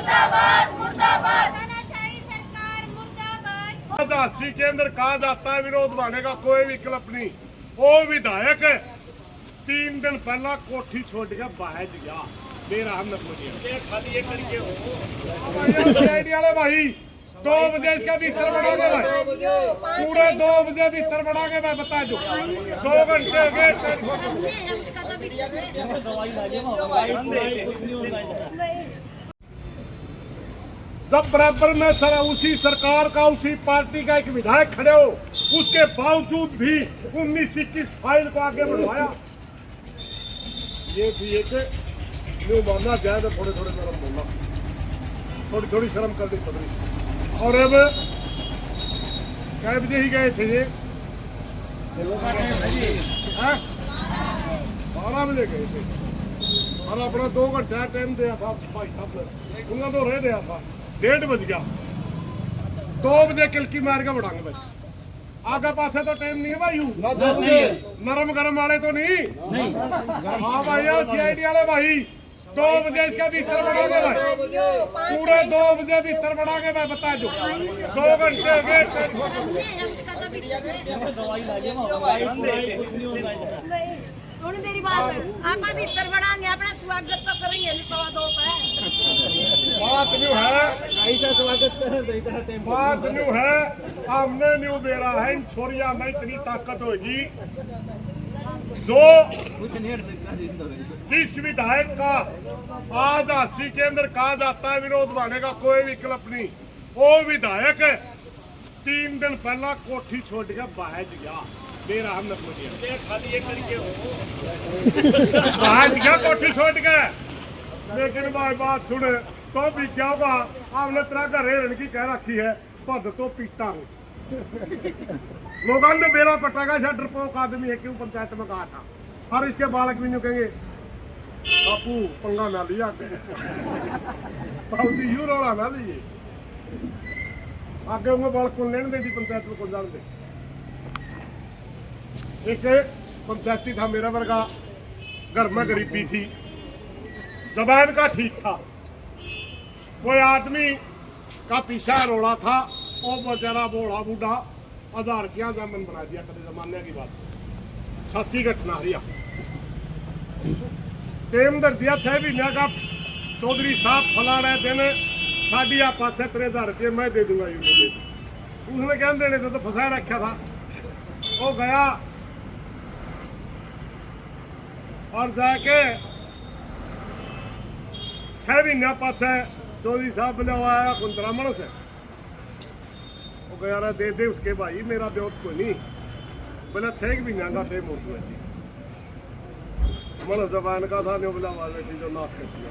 मुर्दाबाद मुर्दाबाद तानाशाही सरकार मुर्दाबाद। झांसी के अंदर कहा जाता है विरोध भाने का कोई विकल्प नहीं। वो विधायक 3 दिन पहला कोठी छोड़ के बाहर गया मेरा हम खाली ये करके वाले भाई 2 बजे इसका बिस्तर बढ़ाओगे भाई, पूरे 2 बजे बिस्तर बढ़ाओगे मैं बता दू 2 घंटे हो गए। जब बराबर में उसी सरकार का उसी पार्टी का एक विधायक खड़े हो, उसके बावजूद भी 19-21 फाइल को आगे बढ़वाया। ये भी एक न्यू मानना जाए तो थोड़े थोड़े नरम बोलना, थोड़ी थोड़ी शर्म करनी पड़ रही। और अब कै बजे ही गए थे ये 12 बजे गए थे और अपना 2 घंटा टाइम दिया था भाई साहब ने, उन्होंने तो रह दिया था 1:30 बज गया। 2 बजे किलकी मार के बढ़ाएंगे बस, आगे पासे तो टाइम नहीं है भाई, नरम गरम वाले तो नहीं। हाँ भाई CID वाले भाई 2 बजे इसका बिस्तर बढ़ाओगे भाई, पूरे 2 बजे बिस्तर बढ़ाओगे मैं बता दू 2 घंटे हो गए। सुन मेरी बात, आप बिस्तर बढ़ाएंगे अपना स्वागत तो करेंगे 2:15 पे। बात न्यू है हमने न्यू बेरा है इन छोरिया में इतनी ताकत होगी जो जिस विधायक का आज झांसी के अंदर कहा जाता है विरोध भाने का कोई विकल्प नहीं। वो विधायक 3 दिन पहला कोठी छोड़ के बाहर गया मेरा हम खाली ये करके बाहर गया कोठी छोड़ के। लेकिन भाई बात सुन तो भी क्या होगा, आपने तेरा घर हिरण की कह रखी है पद तो पीता हूँ। लोगों ने बेरा पटागा डरपोक आदमी है क्यों पंचायत में कहा था। और इसके बालक भी नहीं कहेंगे बापू पंगा ना लिया यू रोड़ा ना लिए आगे उन्हें बालक को लेने दे दी पंचायत में कौन जान दे। एक पंचायती था मेरा वर्गा, घर में गरीबी थी, जबान का ठीक था, कोई आदमी का पीछा रोड़ा था, वो बेचारा बोला बूढ़ा 1000 रुपया जामन बना दिया कभी जमाने की बात। सच्ची घटना रिया टेम दर दिया 6 महीने का चौधरी साहब फलाना दिन साड़ी आप 5-3 रुपये मैं दे दूंगा उसने क्या देने तो फंसाया रखा था। वो गया और जाके 6 महीने पाछे चौधरी साहब बोले आया कुंतरामण से, वो गया दे उसके भाई मेरा ब्योत को नहीं बोला 6 महीने का टाइम होता है मन जबान का था नहीं बोला बेटी जो नाश कर दिया।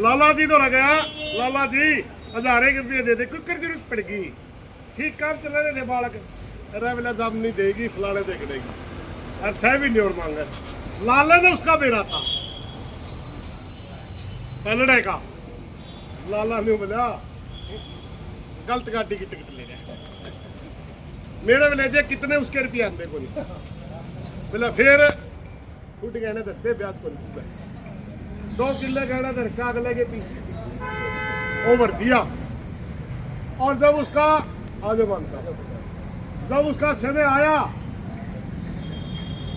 लाला जी तो रह गया, लाला जी 1000 रुपये दे दे कोई कर जरूरत पड़ेगी ठीक काम चला दे बालक अरे बोला जब नहीं देगी फलाने देख देगी और 6 महीने और मांगा। लाला ने उसका बेड़ा था पलड़े का, लाला ने बोला गलत गाड़ी की टिकट ले रहा मेरे बोले जे कितने उसके रुपये आते को नहीं बोला फिर फुट गहने धरते ब्याज को नहीं 2 किले गहना धर के अगले के पीछे ओवर दिया। और जब उसका आगे मानता जब उसका समय आया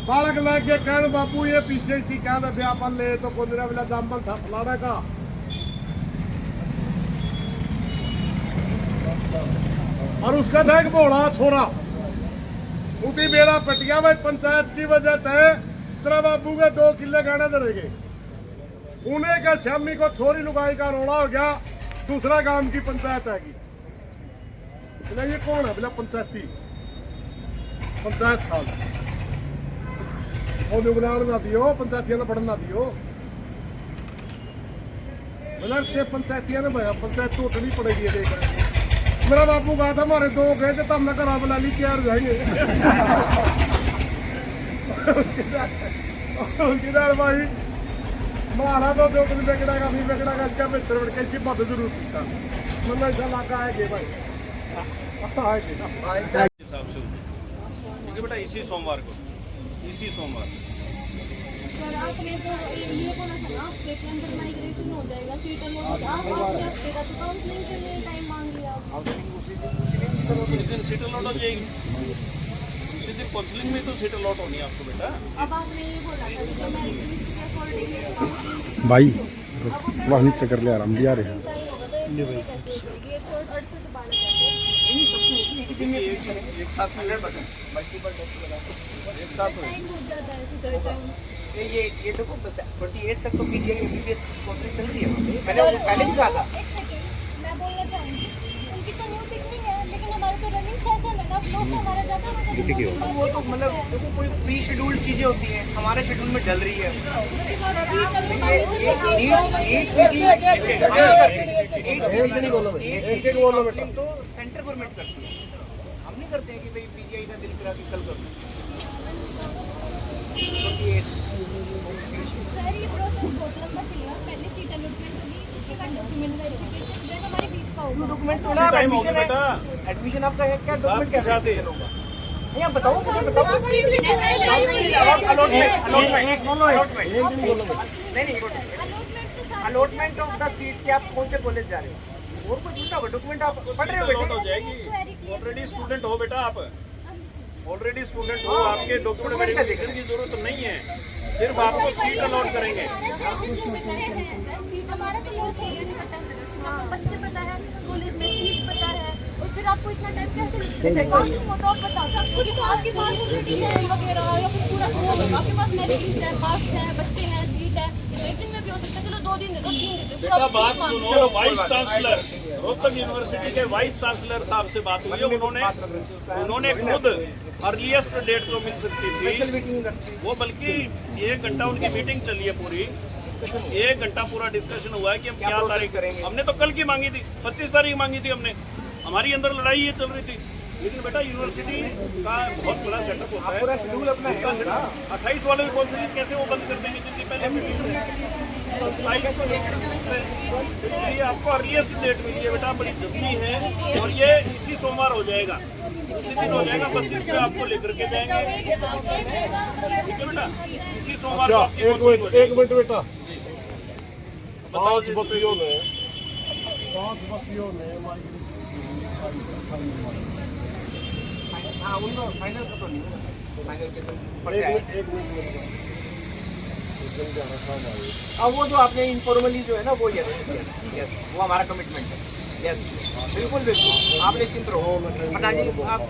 बालक लेके कहने बापू ये पीछे थी क्या व्यापार ले तो कोंदरा वाला जामबल था फलाने का। और उसका था एक बोला छोरा उठी बेड़ा पटिया भाई पंचायत की वजह से तेरा बाबू के 2 किले गाने धरेगे। उन्हें का शामी को छोरी लुगाई का रोड़ा हो गया, दूसरा गांव की पंचायत आएगी। बोला ये कौन है? बोला पंचायती पंचायत साल बुलाने ना दियो पंचायतिया ने पढ़ना दियो। बोला पंचायतिया ने भैया पंचायत तो उठनी पड़ेगी देख मेरा बापू कहा था हमारे 2 गए थे तब मैं घर बुला ली तैयार हो जाएंगे। भाई मारा तो 2 दिन बेगड़ेगा भी बेगड़ेगा इसका बेहतर बढ़ के इसकी बात जरूर पूछता मतलब ऐसा इलाका आएंगे भाई हिसाब से बेटा इसी सोमवार सर आपने तो ये बोला था ना हफ्ते के अंदर माइग्रेशन हो जाएगा, सीट अलॉट आप हफ्ते का तो काउंसलिंग के लिए टाइम मांग लिया आप। उसी दिन सीट अलॉट हो जाएगी, उसी दिन काउंसलिंग में तो सीट अलॉट होनी है आपको बेटा। अब आपने ये बोला था कि मेरिट लिस्ट के अकॉर्डिंग काउंसलिंग भाई वहाँ नीचे कर ले आराम भी आ रहे हैं। ये कोर्ट अर्ज से तो बात करते हैं। एक साथ में एक साथ हो टाइम बहुत ज़्यादा है सीधे टाइम। ये देखो 28 तक तो पीजीआई एमबीबीएस काउंसलिंग चल रही है वहाँ पे। मैंने वो पहले भी कहा था। एक सेकंड मैं बोलना चाहूँगी, उनकी तो न्यू बिगनिंग है लेकिन हमारा तो रनिंग सेशन है ना, फ्लो से हमारा ज़्यादा होगा। वो तो मतलब देखो कोई प्री शेड्यूल्ड चीजें होती हैं, हमारे शेड्यूल में डल रही है। तो सेंटर गवर्नमेंट करती है, हम नहीं करते हैं कि भाई पीजीआई का दिल करा के कल करो। सर ये प्रोसेस बहुत लंबा चलेगा, पहले सीट अलॉटमेंट होगी, उसके बाद डॉक्यूमेंट वेरिफिकेशन, देन हमारी फीस का होगा। डॉक्यूमेंट उसी टाइम होगा बेटा। एडमिशन आपका है क्या? डॉक्यूमेंट साथ के साथ ही। नहीं आप बताओ मुझे बताओ। अलॉटमेंट ऑफ द सीट के आप कौन से कॉलेज जा रहे हो? और कोई झूठा डॉक्यूमेंट आप पढ़ रहे हो अलॉट हो बेटे? जाएगी। ऑलरेडी स्टूडेंट हो बेटा, आप ऑलरेडी स्टूडेंट हो, आपके डॉक्यूमेंट वेरिफिकेशन की जरूरत नहीं है, सिर्फ आपको सीट अलॉट करेंगे। हमारा तो लॉस हो गया, पता है आपको, बच्चे पता है, कॉलेज में सीट पता है, और फिर आपको इतना टाइम कैसे लगेगा? वो तो आप बताओ सब कुछ, आपके पास डिटेल वगैरह या फिर पूरा फॉर्म है, आपके पास मेरिट लिस्ट है, मार्क्स है, बच्चे हैं, सीट है, एक दिन में भी हो सकता है, चलो 2 दिन दे दो, 3 दे दो। बेटा बात सुनो, वाइस चांसलर रोहतक यूनिवर्सिटी के वाइस चांसलर साहब से बात हुई है, उन्होंने खुद अर्लीस्ट डेट तो मिल सकती थी वो, बल्कि 1 घंटा उनकी मीटिंग चली है पूरी, 1 घंटा पूरा डिस्कशन हुआ है कि हम क्या तारीख करेंगे। हमने तो कल की मांगी थी, 25 तारीख मांगी थी हमने, हमारी अंदर लड़ाई ये चल रही थी। लेकिन बेटा यूनिवर्सिटी का बहुत बड़ा सेटअप होता है, पूरा शेड्यूल अपना है। 28 वाले भी काउंसलिंग कैसे वो बंद कर देंगे जिनकी पहले से 28 को इसलिए आपको अर्लीस्ट डेट मिली है बेटा, बड़ी जरूरी है, और ये इसी सोमवार हो जाएगा, इसी दिन हो जाएगा, बस इस पे आपको लेकर के जाएंगे, ठीक है बेटा? इसी सोमवार को आपकी एक काउंसलिंग हो मिनट जाएगी। बेटा। बताओ 5 बच्चियों ने हाँ उनको फाइनल का तो नहीं होगा, फाइनल के तो पढ़ एक जाए। अब वो जो आपने इनफॉर्मली जो है ना वो ये वो हमारा कमिटमेंट है। यस बिल्कुल बिल्कुल, आप निश्चिंत रहो। प्रधान जी आप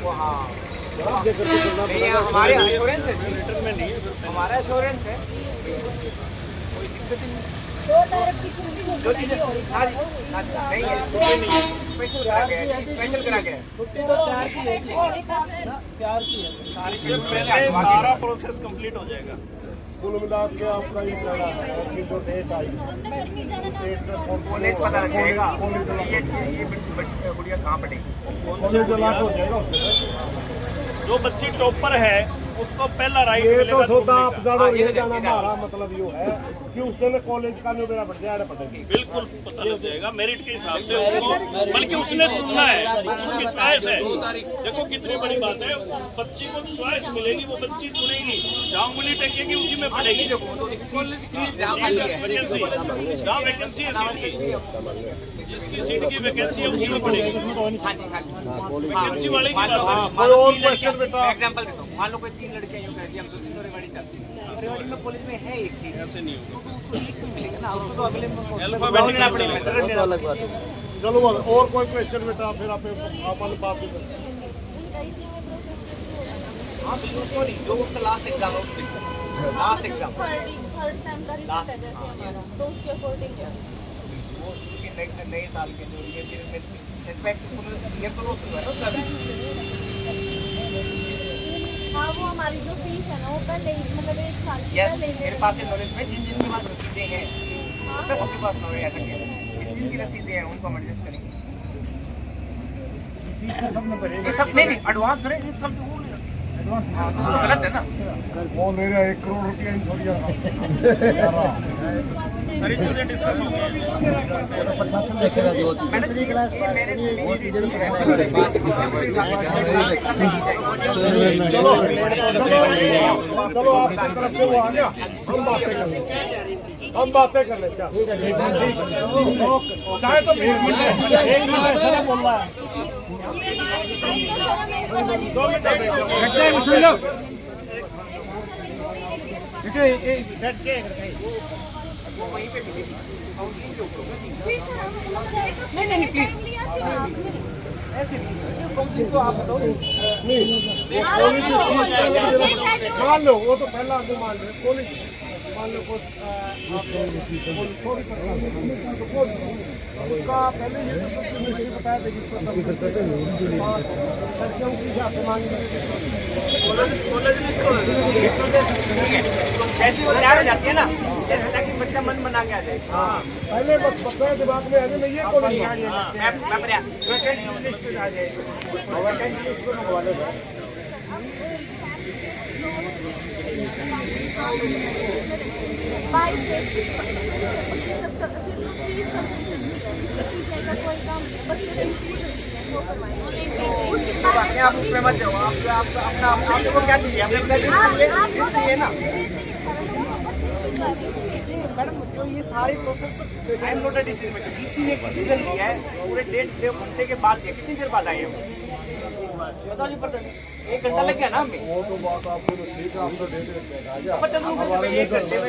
वो हाँ नहीं, हमारे एश्योरेंस है जी, रिटर्न में नहीं है, हमारा एश्योरेंस है, कोई दिक्कत ही नहीं। 2 तारीख की छुट्टी दो चीजें हाँ जी, हाँ जी, नहीं है छुट्टी नहीं है, स्पेशल करा गया है, स्पेशल करा गया है। इससे पहले सारा प्रोसेस कंप्लीट हो जाएगा। कुल मिला के आपका ये सारा इसकी जो डेट आई कॉलेज पता लगेगा ये गुड़िया कहाँ पड़ेगी। कॉलेज अलॉट हो जाएगा उससे। जो बच्ची टॉपर है उसको पहला राइट ये तो मिलेगा सोदा आप चुनने का। जानो ये जाना हमारा मतलब ये है कि उस दिन कॉलेज का जो मेरा बढ़ पड़ेगी। बिल्कुल पता लग जाएगा मेरिट के हिसाब से उसको, बल्कि उसने चुनना है, उसकी चॉइस है। देखो कितनी बड़ी बात है, उस बच्ची को चॉइस मिलेगी, वो बच्ची चुनेगी, जहाँ उंगली टेकेगी उसी में पड़ेगी। वैकेंसी जहाँ वैकेंसी है सीट की, जिसकी सीट की वैकेंसी है उसी में पड़ेगी। वैकेंसी वाले की बात है। कोई और क्वेश्चन बेटा? एग्जाम्पल देता हूँ, मान लो कोई 3 लड़कियां यूँ कहती हैं हम तो तीनों रेवाड़ी चाहते हैं, रेवाड़ी में कॉलेज में है एक सीट, ऐसे नहीं होगा। उसको सीट नहीं मिलेगा ना, उसको तो अगले में Alphabetic लेना पड़ेगा, मेथड लेना पड़ेगा। चलो बोलो, और कोई क्वेश्चन बेटा? फिर आप बात करें। हाँ बिल्कुल, सॉरी जो उसका लास्ट एग्जाम है उसमें लास्ट एग्जाम थर्ड सेम का रिजल्ट है जैसे हमारा, तो उसके अकॉर्डिंग वो उसके नए साल के जो ये फिर इनफैक्ट ये तो शुरू है ना उसका भी। हाँ वो हमारी जो फीस है ना वो पहले ही मतलब 1 साल की यस पहले ही मेरे पास है नॉलेज में, जिनके पास रसीदें हैं सबके पास नॉलेज ऐसा क्या है, जिनकी रसीदें हैं उनको हम एडजस्ट करेंगे। ये सब नहीं एडवांस करें, ये सब हाँ तो गलत है ना। वो ले रहा 1 करोड़ रुपया इन थोड़ी सारी चीजें डिस्कस होंगी। प्रशासन देखेगा जो दूसरी क्लास पास वो चीजें चलो आपकी तरफ से वो आ गया, हम बातें कर लेते हैं। चाहे तो 1 मिनट ऐसा बोल रहा है, 2 मिनट सुन लो। नहीं प्लीज ऐसे नहीं काउंसलिंग तो आप बताओ मान लो वो तो पहला आगे मान लो पुलिस मान लो को उसका पहले ये तो बताया था जिसको ऐसे वो तैयार हो जाती है ना, जैसे ताकि बच्चा मन बना के आ जाए। पहले बस बताया दिमाग में आने में ये कौन है मैं बढ़िया आ जाए आप उसमें मत जाओ, आपको क्या चाहिए? आपने ना मैडम जो ये सारी process I am not a decision maker, DC ने डिसीजन लिया है पूरे 1.5 घंटे के बाद कितनी देर बाद आए हम बताओ जी, पता 1 घंटा लग गया ना हमें। वो तो बात आपको ठीक है, हम तो डेट पता नहीं 1 घंटे में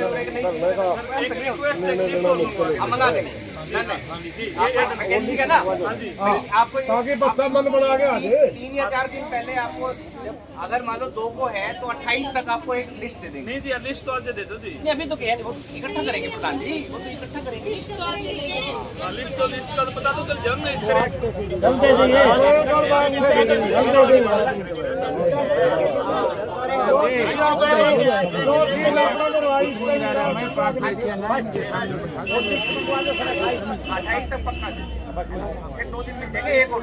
हम मंगा देंगे वैकेंसी का ना आपको ताकि बच्चा मन बना के आ जाए। 3 या 4 दिन पहले आपको अगर मान लो 2 को है तो 28 तक आपको एक लिस्ट दे देंगे। नहीं जी, लिस्ट तो आज दे दो जी। नहीं अभी तो क्या है, वो इकट्ठा करेंगे प्रधान जी, वो तो इकट्ठा करेंगे। लिस्ट का तो पता तो चल जाएगा। अट्ठाईस तक पक्का फिर 2 दिन में देंगे एक और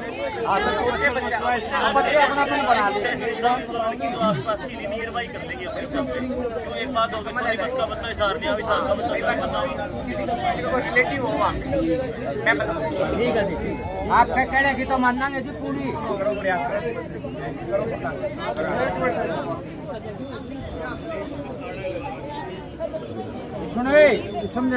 सोचे बच्चा आसपास की नियर बाई कर देंगे अपने हिसाब से। तो एक बात होगी, सोनीपत का बच्चा हिसार नहीं, हिसार का बच्चा रिलेटिव हो वहाँ मैं बताऊँ। ठीक है जी, आप क्या कह रहे हैं तो मानेंगे जी पूरी करो प्रयास सुन समझ